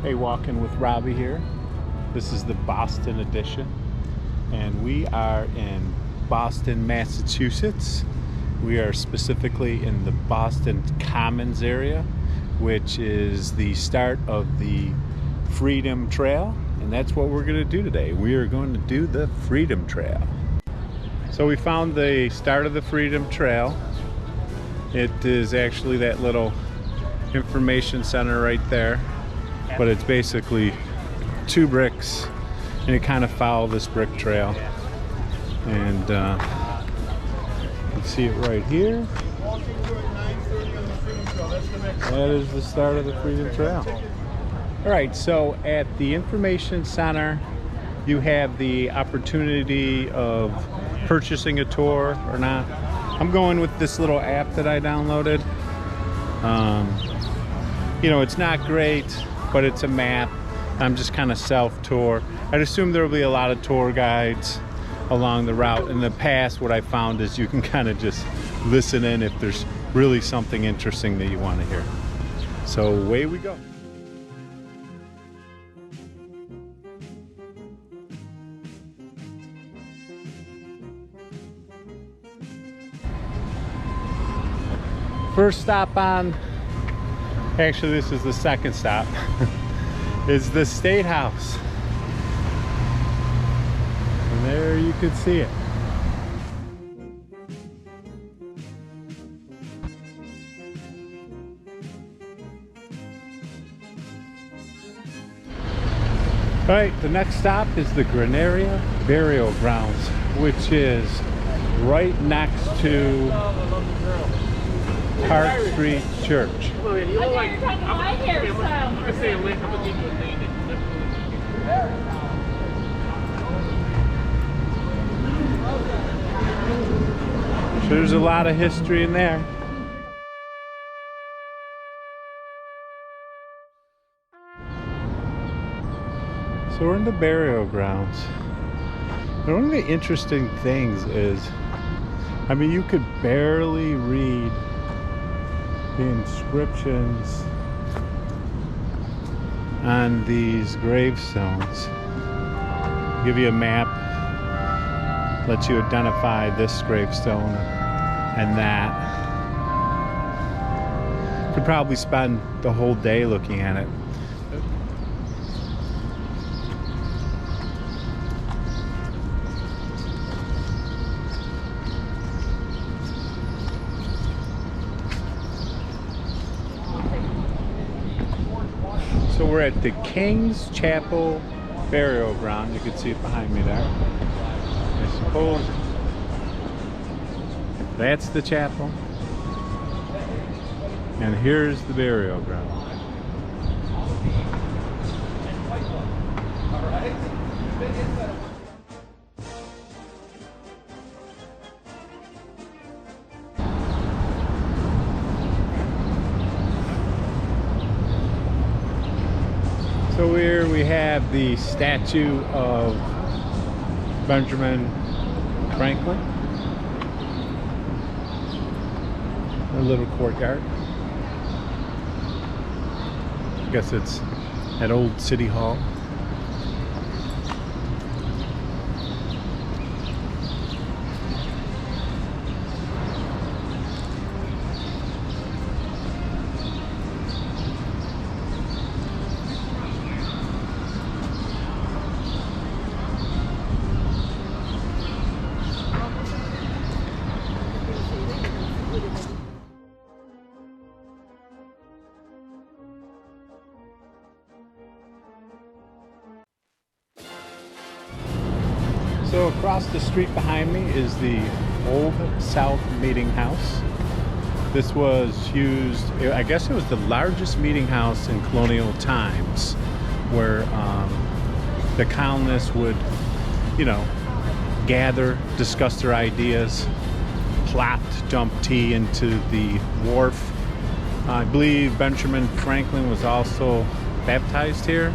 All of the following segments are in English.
Hey, walking with Robbie here. This is the Boston edition, and we are in Boston, Massachusetts. We are specifically in the Boston Commons area, which is the start of the Freedom Trail, and that's what we're going to do today. We are going to do the Freedom Trail. So we found the start of the Freedom Trail. It is actually that little information center right there, but it's basically two bricks, and you kind of follow this brick trail, and you can see it right here. That is the start of the Freedom Trail. All right, so at the information center you have the opportunity of purchasing a tour or not. I'm going with this little app that I downloaded. You know, it's not great, but it's a map. I'm just kind of self-tour. I'd assume there will be a lot of tour guides along the route. In the past, what I found is you can kind of just listen in if there's really something interesting that you want to hear. So away we go. First stop on, actually this is the second stop, is the State House. And there you can see it. All right, the next stop is the Grenaria Burial Grounds, which is right next to Park Street Church. So there's a lot of history in there. So we're in the burial grounds. And one of the interesting things is, I mean, you could barely read the inscriptions on these gravestones. Give you a map, lets you identify this gravestone and that. Could probably spend the whole day looking at it. So we're at the King's Chapel Burial Ground. You can see it behind me there. I suppose that's the chapel. And here's the burial ground. So here we have the statue of Benjamin Franklin. A little courtyard. I guess it's at Old City Hall. So across the street behind me is the Old South Meeting House. This was used, I guess it was the largest meeting house in colonial times, where the colonists would, you know, gather, discuss their ideas, plot to dump tea into the wharf. I believe Benjamin Franklin was also baptized here.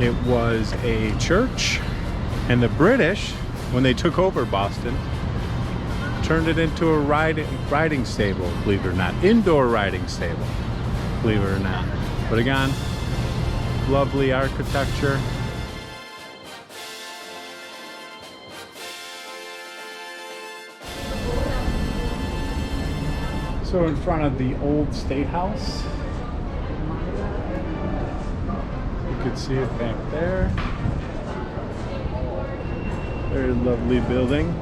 It was a church. And the British, when they took over Boston, turned it into a riding stable, believe it or not. Indoor riding stable, believe it or not. But again, lovely architecture. So in front of the old State House, you can see it back there. Very lovely building.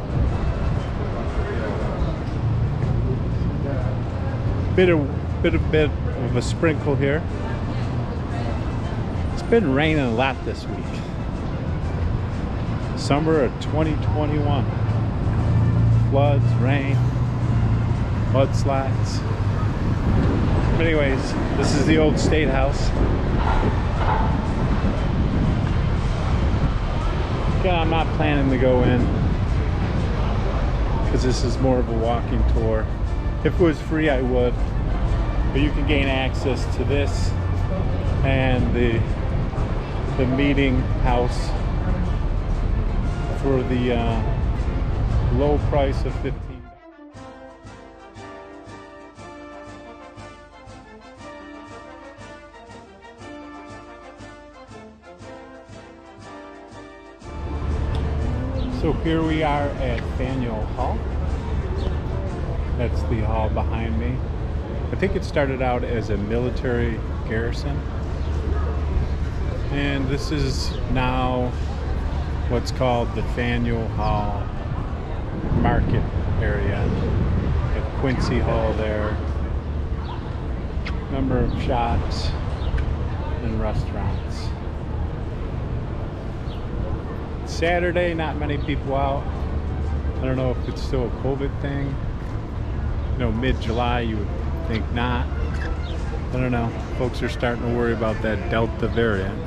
Bit of a sprinkle here. It's been raining a lot this week. Summer of 2021. Floods, rain, mudslides. Anyways, this is the old State House. Again, I'm not planning to go in because this is more of a walking tour. If it was free, I would. But you can gain access to this and the meeting house for the low price of $15. So here we are at Faneuil Hall. That's the hall behind me. I think it started out as a military garrison. And this is now what's called the Faneuil Hall Market area. Got Quincy Hall there. Number of shops and restaurants. Saturday, not many people out. I don't know if it's still a COVID thing. You know, mid-July, you would think not. I don't know. Folks are starting to worry about that Delta variant.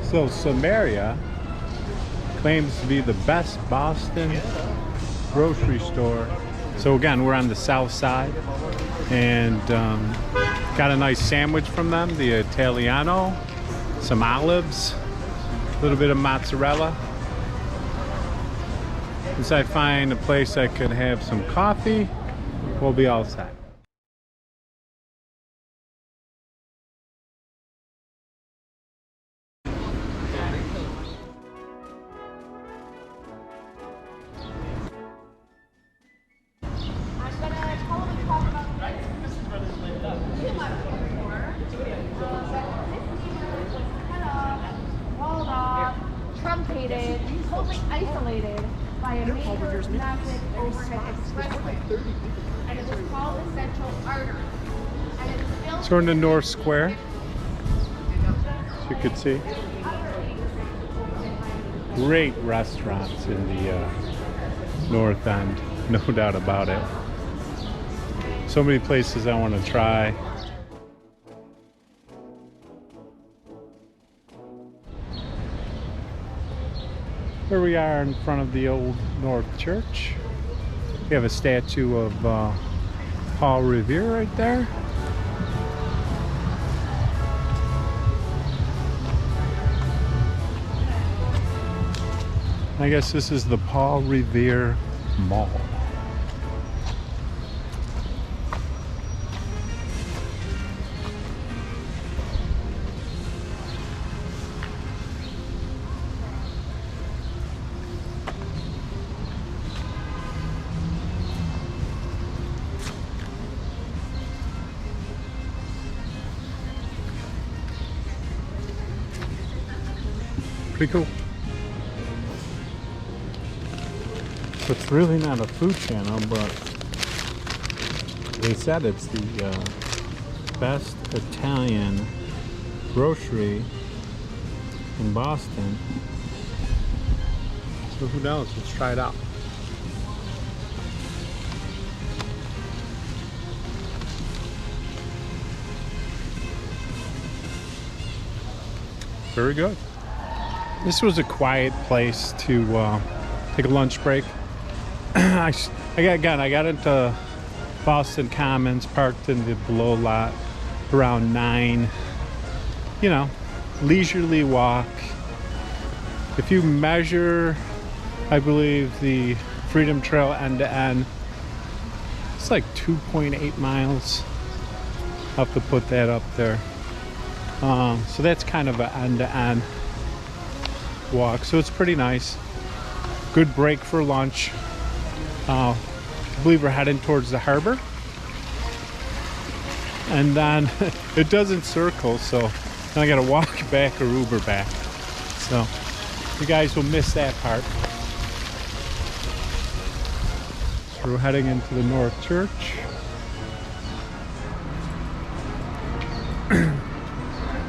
So Samaria claims to be the best Boston grocery store. So again, we're on the south side and got a nice sandwich from them, the Italiano, some olives, a little bit of mozzarella. Once I find a place I could have some coffee, we'll be all set. Truncated, totally isolated by a major massive overhead expressway, and it was called the Central Artery. And it was built. So we're in the North Square, as you can see. Great restaurants in the North End, no doubt about it. So many places I want to try. Here we are in front of the Old North Church. We have a statue of Paul Revere right there. I guess this is the Paul Revere Mall. Pretty cool. So it's really not a food channel, but they said it's the best Italian grocery in Boston. So who knows? Let's try it out. Very good. This was a quiet place to take a lunch break. I got into Boston Commons, parked in the below lot around 9. You know, leisurely walk. If you measure, I believe, the Freedom Trail end to end, it's like 2.8 miles. I'll have to put that up there. So that's kind of an end to end walk. So it's pretty nice. Good break for lunch. I believe we're heading towards the harbor. And then it doesn't circle, so then I gotta walk back or Uber back. So you guys will miss that part. So we're heading into the North Church.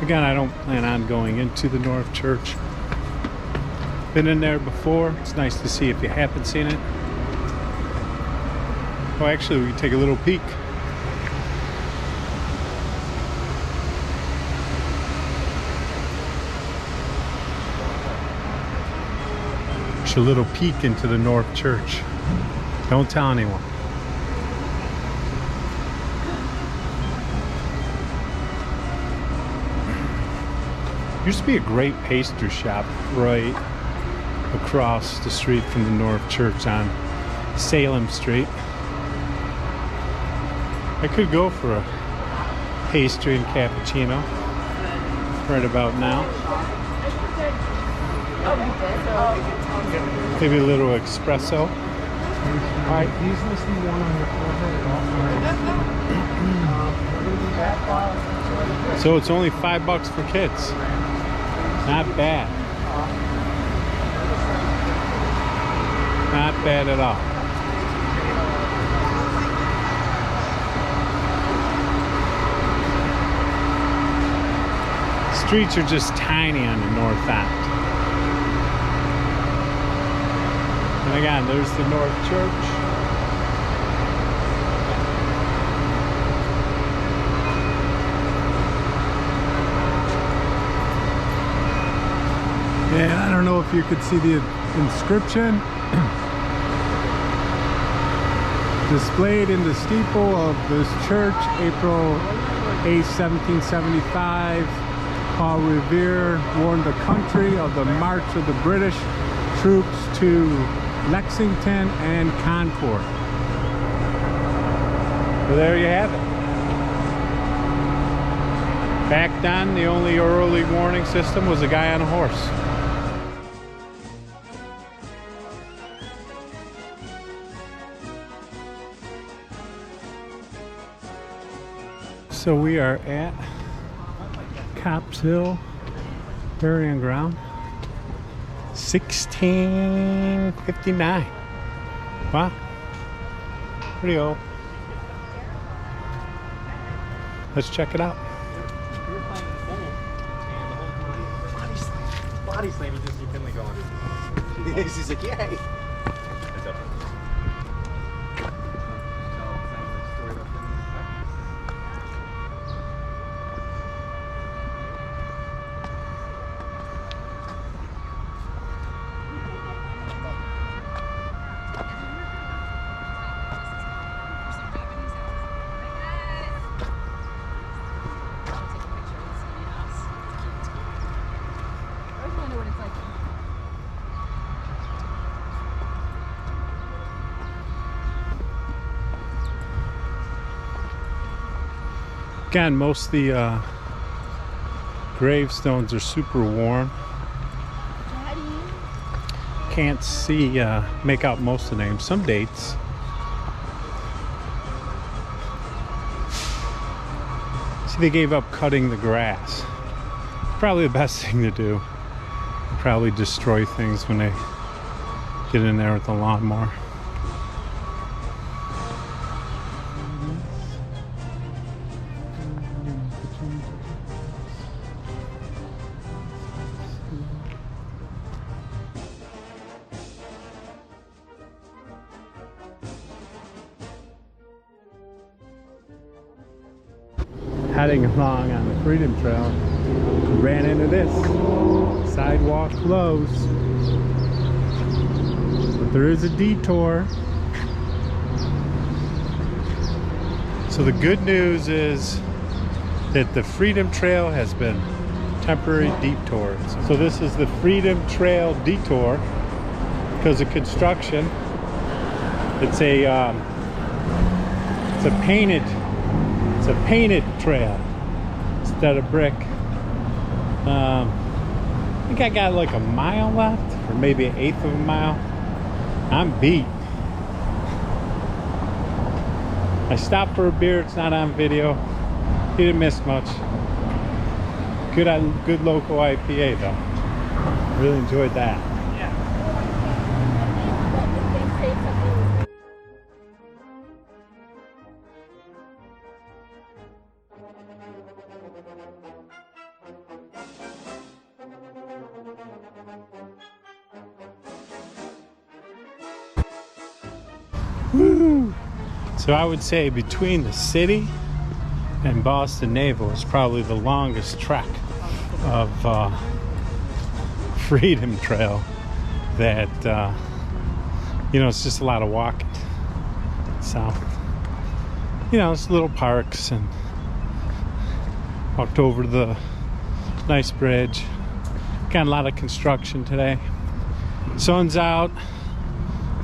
Again, I don't plan on going into the North Church. Been in there before. It's nice to see if you haven't seen it. Oh, actually, we can take a little peek. Just a little peek into the North Church. Don't tell anyone. Used to be a great pastry shop right across the street from the North Church on Salem Street. I could go for a pastry and cappuccino right about now. Maybe a little espresso. Alright, he's listening one on your forehead. So it's only $5 for kids. Not bad. Not bad at all. Streets are just tiny on the north end. And again, there's the North Church. And I don't know if you could see the inscription displayed in the steeple of this church, April 8, 1775. Paul Revere warned the country of the march of the British troops to Lexington and Concord. So there you have it. Back then, the only early warning system was a guy on a horse. So we are at Cops Hill Burying Ground, 1659. Wow, pretty old. Let's check it out. Body slam is just you Finley going. He's like, yay! Again, most of the gravestones are super worn. Can't see, make out most of the names. Some dates. See, they gave up cutting the grass. Probably the best thing to do. Probably destroy things when they get in there with the lawnmower. Heading along on the Freedom Trail, ran into this. Sidewalk closed. But there is a detour So the good news is that the Freedom Trail has been temporary detoured. So this is the Freedom Trail detour because of construction. It's a painted trail instead of brick. I think I got like a mile left, or maybe an eighth of a mile. I'm beat. I stopped for a beer. It's not on video. Didn't miss much. Good local IPA though. Really enjoyed that. Woo! So I would say between the city and Boston Naval is probably the longest trek of Freedom Trail that you know, it's just a lot of walking. So you know, it's little parks, and walked over the nice bridge. Got a lot of construction today. Sun's out,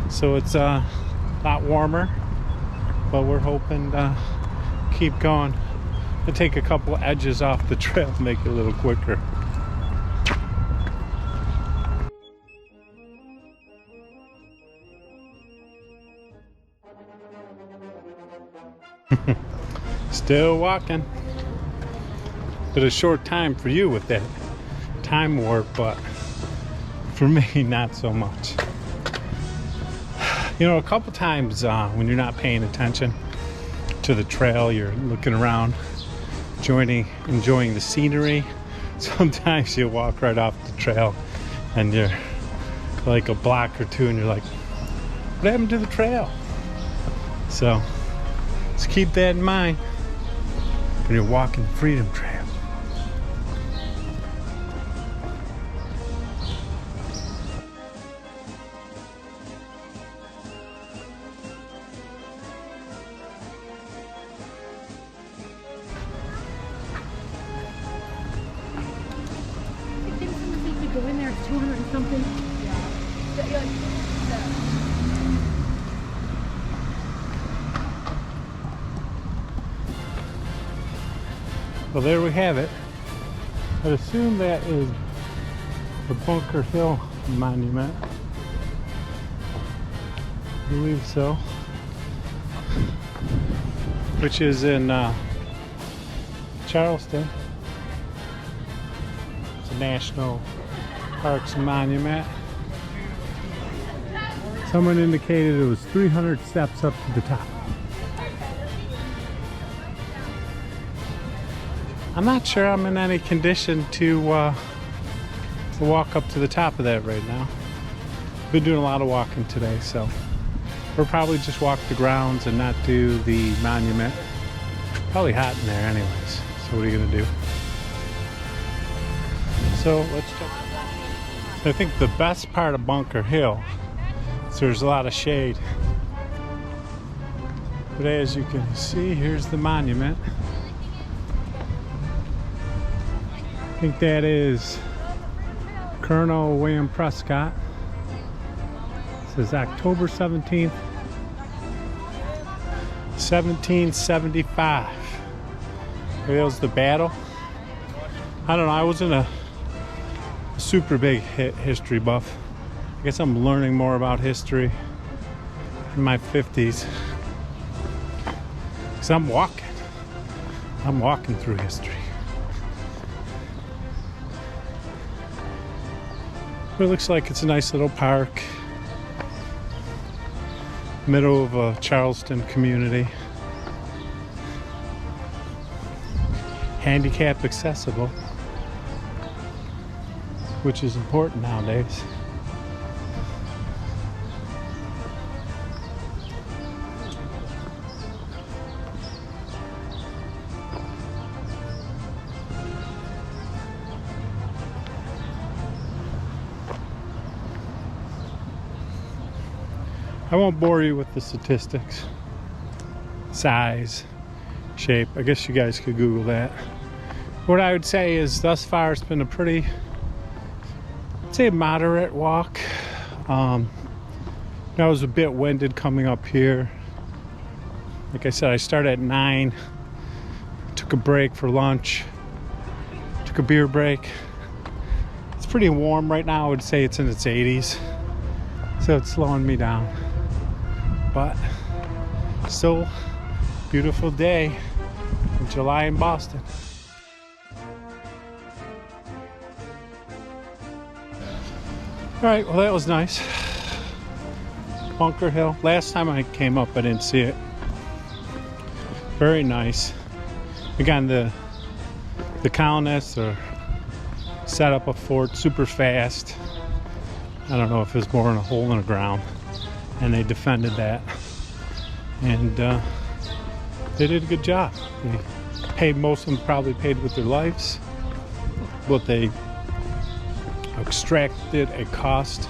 so it's a lot warmer, but we're hoping to keep going and take a couple edges off the trail, make it a little quicker. Still walking. Bit of short time for you with that time warp, but for me, not so much. You know, a couple times when you're not paying attention to the trail, you're looking around, enjoying the scenery. Sometimes you walk right off the trail and you're like a block or two and you're like, what happened to the trail? So let's keep that in mind when you're walking Freedom Trail. Go in there, it's 200 and something. Well, there we have it. I'd assume that is the Bunker Hill Monument. I believe so. Which is in Charleston. It's a national parks monument. Someone indicated it was 300 steps up to the top. I'm not sure I'm in any condition to walk up to the top of that right now. Been doing a lot of walking today, so we'll probably just walk the grounds and not do the monument. Probably hot in there anyways, so what are you gonna do? So let's check. I think the best part of Bunker Hill is there's a lot of shade. But as you can see, here's the monument. I think that is Colonel William Prescott. It says October 17th, 1775. Maybe that was the battle. I don't know, I wasn't a super big history buff. I guess I'm learning more about history in my 50s. Because I'm walking through history. But it looks like it's a nice little park. Middle of a Charleston community. Handicap accessible, which is important nowadays. I won't bore you with the statistics, size, shape. I guess you guys could Google that. What I would say is thus far it's been a pretty, I'd say, moderate walk. I was a bit winded coming up here. Like I said, I started at 9, took a break for lunch, took a beer break. It's pretty warm right now. I would say it's in its 80s, so it's slowing me down, but still beautiful day in July in Boston. All right, well, that was nice. Bunker Hill. Last time I came up, I didn't see it. Very nice. Again, the colonists are set up a fort super fast. I don't know if it's more in a hole in the ground, and they defended that, and they did a good job. They paid, most of them probably paid with their lives, but they extracted a cost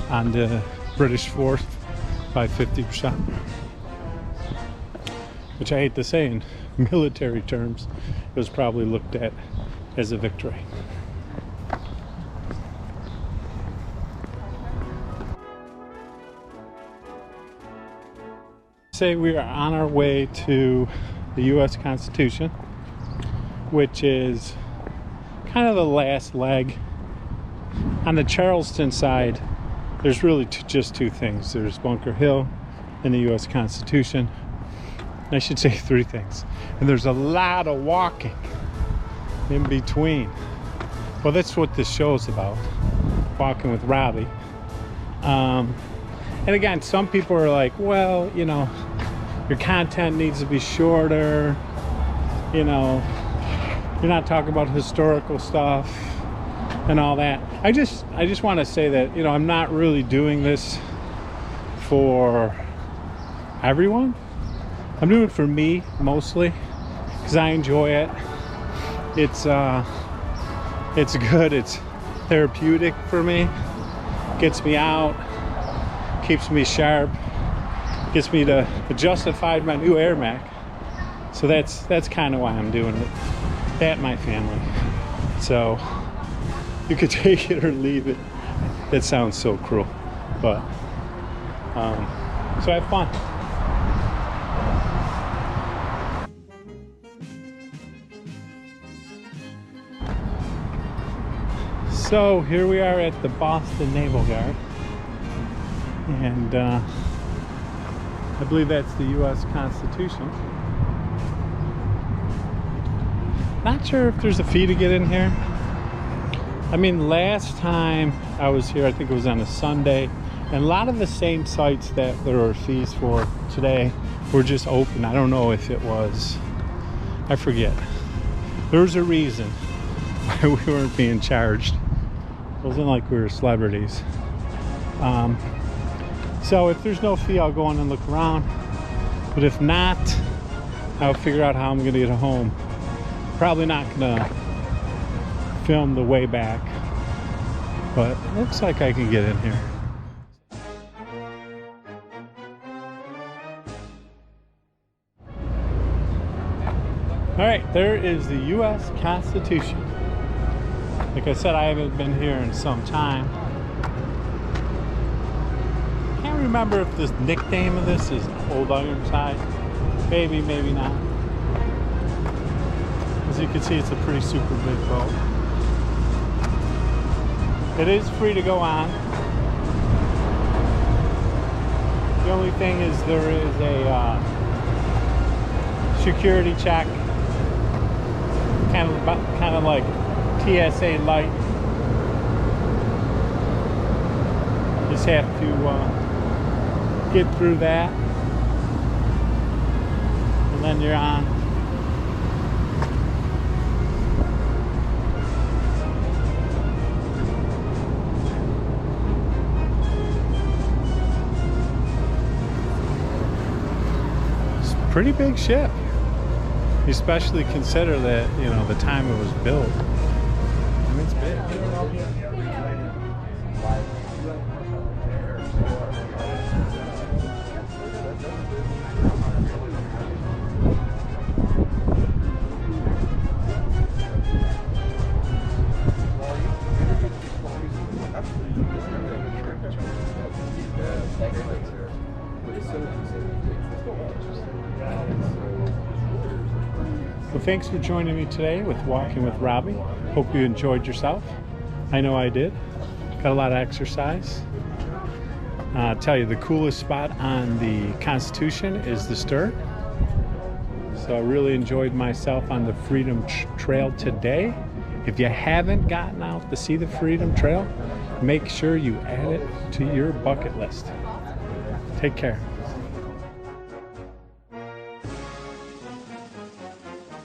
on the British force by 50%, which I hate to say in military terms, it was probably looked at as a victory. Say we are on our way to the US Constitution, which is kind of the last leg. On the Charleston side, there's really just two things. There's Bunker Hill and the US Constitution. I should say three things. And there's a lot of walking in between. Well, that's what this show is about. Walking with Robbie. And again, some people are like, well, you know, your content needs to be shorter. You know, you're not talking about historical stuff and all that. I just want to say that, you know, I'm not really doing this for everyone. I'm doing it for me mostly because I enjoy it. It's good. It's therapeutic for me. Gets me out, keeps me sharp, gets me to justify my new Air Mac. So that's kind of why I'm doing it. That my family. So you could take it or leave it. That sounds so cruel, but so have fun. So here we are at the Boston Naval Guard, and I believe that's the US Constitution. Not sure if there's a fee to get in here. I mean, last time I was here, I think it was on a Sunday, and a lot of the same sites that there are fees for today were just open. I don't know if it was, I forget. There was a reason why we weren't being charged. It wasn't like we were celebrities. So if there's no fee, I'll go in and look around. But if not, I'll figure out how I'm gonna get home. Probably not gonna film the way back, but it looks like I can get in here. All right, there is the US Constitution. Like I said, I haven't been here in some time. Can't remember if the nickname of this is Old Ironside. Maybe, maybe not. As you can see, it's a pretty super big boat. It is free to go on. The only thing is there is a security check, kind of like TSA light. Just have to get through that, and then you're on. Pretty big ship, especially consider that, you know, the time it was built. I mean, it's big. Well, thanks for joining me today with Walking with Robbie. Hope you enjoyed yourself. I know I did. Got a lot of exercise. I'll tell you, the coolest spot on the Constitution is the stern. So I really enjoyed myself on the Freedom Trail today. If you haven't gotten out to see the Freedom Trail, make sure you add it to your bucket list. Take care.